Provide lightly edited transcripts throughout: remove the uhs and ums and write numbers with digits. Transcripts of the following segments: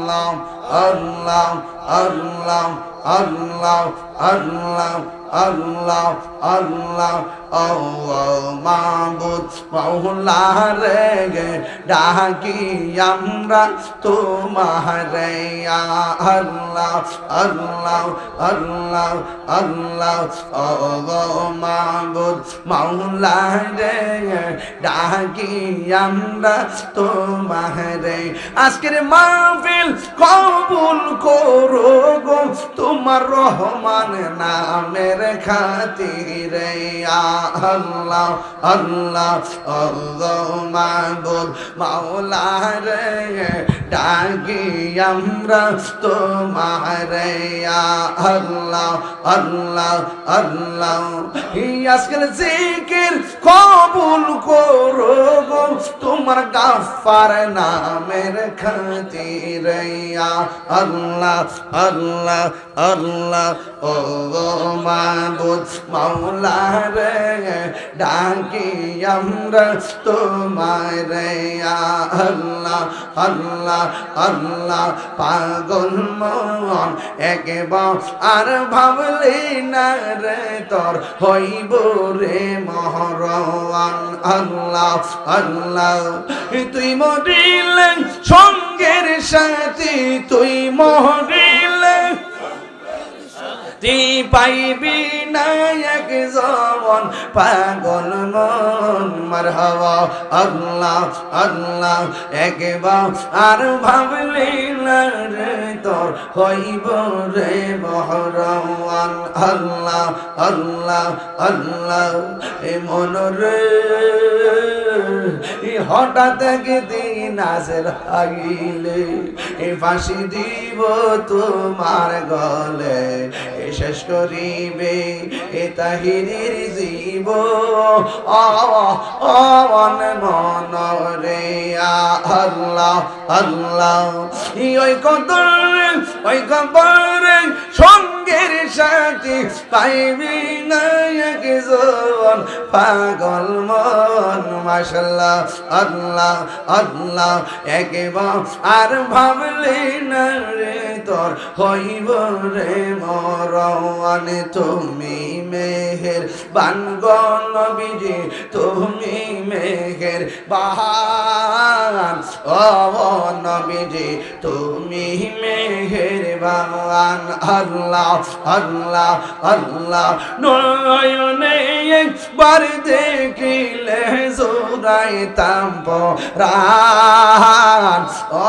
আল্লাহ আল্লাহ আল্লাহ আল্লাহ আল্লাহ আল্লাহ আল্লাহ ও মাবুদ মাওলা রে ডাকি আমরা তোমারে আল্লাহ আল্লাহ আল্লাহ আল্লাহ ও মাবুদ মাওলা রে ডাকি আমরা তোমারে আজকের মাহফিল কবুল করো গো তোমার রহমান নামের খাতিরে আল্লাহ আল্লাহ আল্লাহ মাবুদ মাওলা রে ডাকি আমরা তোমারে আল্লাহ আল্লাহ আল্লাহ আজকের জিকির কবুল করো গো তোমার গাফফার নামের খাতিরে আল্লাহ আল্লাহ আল্লাহ ও মাবুদ মাওলা রে ডাকি আমরা তোমারে আল্লাহ আল্লাহ আল্লাহ পাগল মন একবার আর ভাবলি না রে তোর হইব রে মহরওয়ান আল্লাহ আল্লাহ তুই মরিলে সঙ্গের সাথী তুই মরিলে তুই পাইবি না এক জীবন পাগল মন মারহাবা আল্লাহ আল্লাহ একবার আর ভাবলি না রে তোর হইব রে মহরওয়ান আল্লাহ আল্লাহ আল্লাহ এ মন রে হঠাৎ একদিন আসের আগিলে এ ফাঁসি দিব তোমার গলে শেষ করিবে এ তাহিরির জীব অন মন রে আল্লাহ আল্লাহ ওই কবর সঙ্গের সাথী পাইবি না একজন পাগল মন মাশাআল্লাহ আল্লাহ আল্লাহ একবার আর ভাবলি না রে তোর হইব রে মরওয়ান তুমি মেহের বানগো নবীজি তুমি মেহের বান ও নবীজি তুমি মেহের বান আল্লাহ আল্লাহ আল্লাহ নয়নে একবার দেখিলে জোড়াইতাম পরাণ ও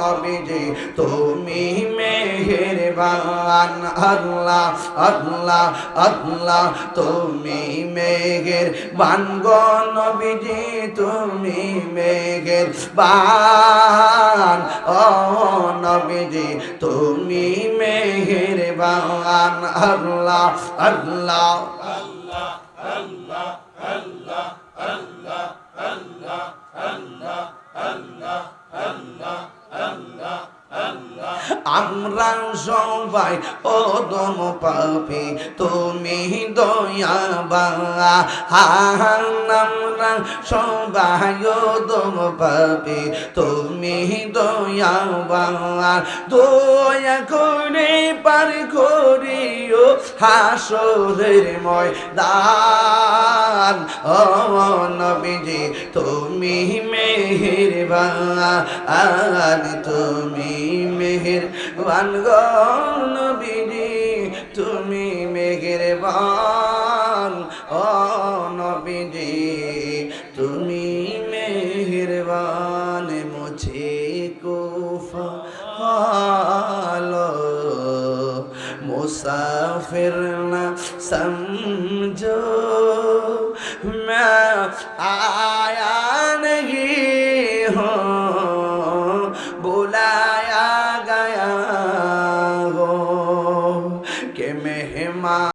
নবীজি তুমি মেহেরবান আল্লাহ আল্লাহ আল্লাহ তুমি মেহেরবান গো নবীজি তুমি মেহেরবান ও নবীজি তুমি মেহেরবান আল্লাহ আল্লাহ আল্লাহ আল্লাহ আল্লাহ আল্লাহ আল্লাহ আল্লাহ আল্লাহ আল্লাহ আল্লাহ আমরা সবাই অদম পাপী তুমি দয়াবান আমরা সবাই অদম পাপী তুমি দয়াবান দয়া করে পার করিও হাসরের ময়দান ও নবীজি তুমি মেহেরবান তুমি মেহেরবান গো নবীজি তুমি মেহেরবান ও নবীজি তুমি মেহেরবান মুঝে কো ফালো मुसाफिर न समझो मैं आया नहीं हूँ बुलाया गया हो कि मेहमान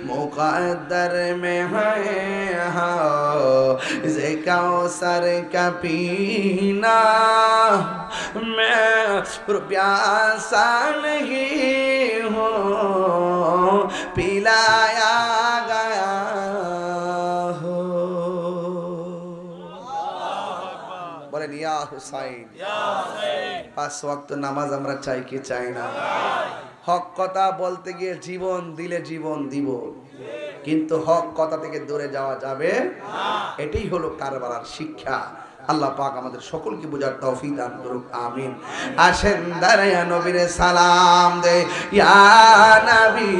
मुक़द्दर में है हौज़ कौसर का पीना मैं प्यासा नहीं हूँ पिलाया गया हो बोलेन या हुसैन 5 ওয়াক্ত নামাজ আমরা চাই কি চাই না হক কথা বলতে গিয়ে জীবন দিলে জীবন দিব কিন্তু হক কথা থেকে দূরে যাওয়া যাবে না এটাই হলো কারবালার শিক্ষা আল্লাহ পাক আমাদের সকলকে বোঝার তৌফিক দান করুক আমিন আসেন দাঁড়ায়া নবীর সালাম দে ইয়া নবী